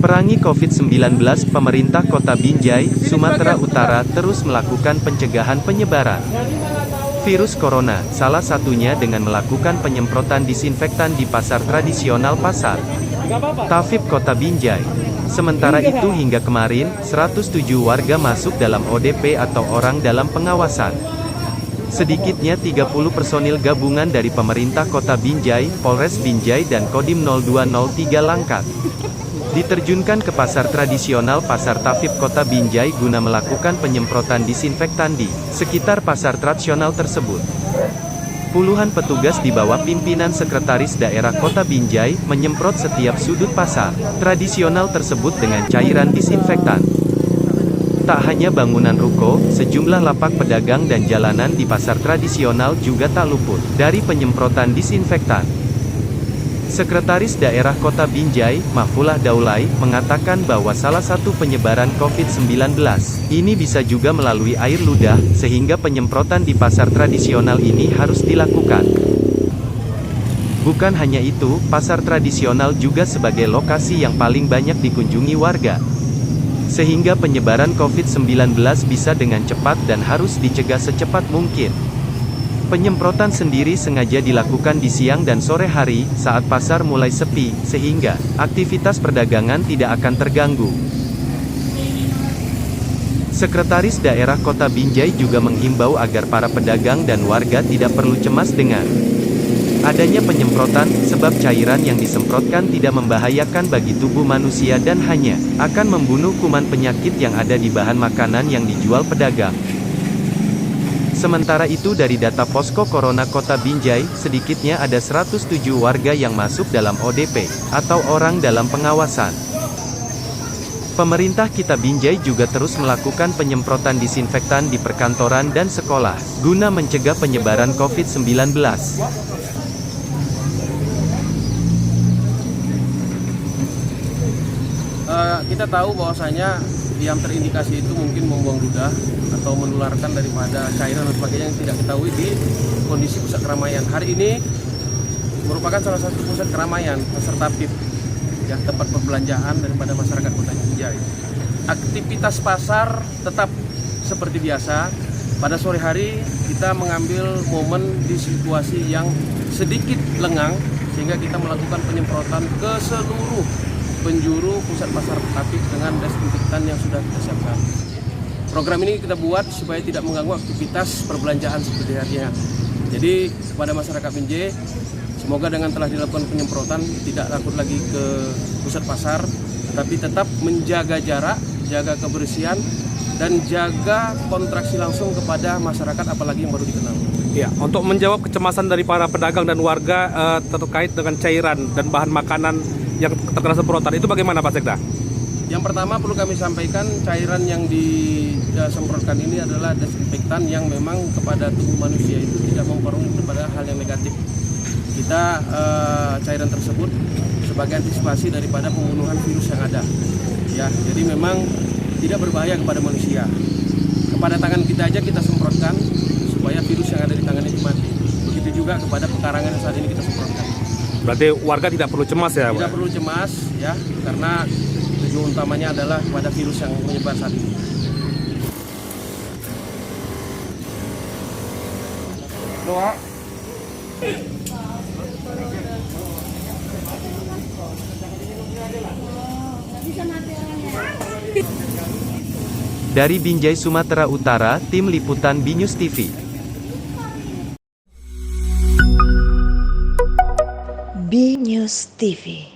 Perangi COVID-19, pemerintah Kota Binjai, Sumatera Utara terus melakukan pencegahan penyebaran virus corona, salah satunya dengan melakukan penyemprotan disinfektan di pasar tradisional Pasar Tafib Kota Binjai. Sementara itu hingga kemarin, 107 warga masuk dalam ODP atau orang dalam pengawasan. Sedikitnya 30 personil gabungan dari pemerintah Kota Binjai, Polres Binjai dan Kodim 0203 Langkat diterjunkan ke pasar tradisional Pasar Tafib Kota Binjai guna melakukan penyemprotan disinfektan di sekitar pasar tradisional tersebut. Puluhan petugas di bawah pimpinan Sekretaris Daerah Kota Binjai menyemprot setiap sudut pasar tradisional tersebut dengan cairan disinfektan. Tak hanya bangunan ruko, sejumlah lapak pedagang dan jalanan di pasar tradisional juga tak luput dari penyemprotan disinfektan. Sekretaris Daerah Kota Binjai, Mahfulah Daulay, mengatakan bahwa salah satu penyebaran COVID-19 ini bisa juga melalui air ludah, sehingga penyemprotan di pasar tradisional ini harus dilakukan. Bukan hanya itu, pasar tradisional juga sebagai lokasi yang paling banyak dikunjungi warga, sehingga penyebaran COVID-19 bisa dengan cepat dan harus dicegah secepat mungkin. Penyemprotan sendiri sengaja dilakukan di siang dan sore hari, saat pasar mulai sepi, sehingga aktivitas perdagangan tidak akan terganggu. Sekretaris Daerah Kota Binjai juga menghimbau agar para pedagang dan warga tidak perlu cemas dengan adanya penyemprotan, sebab cairan yang disemprotkan tidak membahayakan bagi tubuh manusia dan hanya akan membunuh kuman penyakit yang ada di bahan makanan yang dijual pedagang. Sementara itu dari data Posko Corona Kota Binjai, sedikitnya ada 107 warga yang masuk dalam ODP, atau orang dalam pengawasan. Pemerintah Kota Binjai juga terus melakukan penyemprotan disinfektan di perkantoran dan sekolah, guna mencegah penyebaran COVID-19. Kita tahu bahwasanya yang terindikasi itu mungkin membuang ludah atau menularkan daripada cairan dan sebagainya yang tidak ketahui di kondisi pusat keramaian. Hari ini merupakan salah satu pusat keramaian, pasar Tafib, ya, tempat perbelanjaan daripada masyarakat Kota Binjai. Aktivitas pasar tetap seperti biasa. Pada sore hari kita mengambil momen di situasi yang sedikit lengang, sehingga kita melakukan penyemprotan ke seluruh penjuru pusat pasar Tafib dengan desinfektan yang sudah kita siapkan. Program ini kita buat supaya tidak mengganggu aktivitas perbelanjaan seperti harinya. Jadi kepada masyarakat Binjai, semoga dengan telah dilakukan penyemprotan tidak takut lagi ke pusat pasar, tetapi tetap menjaga jarak, jaga kebersihan, dan jaga kontraksi langsung kepada masyarakat apalagi yang baru dikenal. Ya, untuk menjawab kecemasan dari para pedagang dan warga terkait dengan cairan dan bahan makanan yang terkena semprotan, itu bagaimana Pak Sekda? Yang pertama perlu kami sampaikan, cairan yang disemprotkan ini adalah desinfektan yang memang kepada tubuh manusia itu tidak mempengaruhi kepada hal yang negatif. Kita cairan tersebut sebagai antisipasi daripada pembunuhan virus yang ada. Ya, jadi memang tidak berbahaya kepada manusia. Kepada tangan kita aja kita semprotkan supaya virus yang ada di tangan itu mati. Begitu juga kepada pekarangan yang saat ini kita semprotkan. Berarti warga tidak perlu cemas ya, Pak? Tidak perlu cemas ya, karena tujuan utamanya adalah kepada virus yang menyebar saat ini. Doa. Dari Binjai, Sumatera Utara, Tim Liputan BNews TV. BNews TV.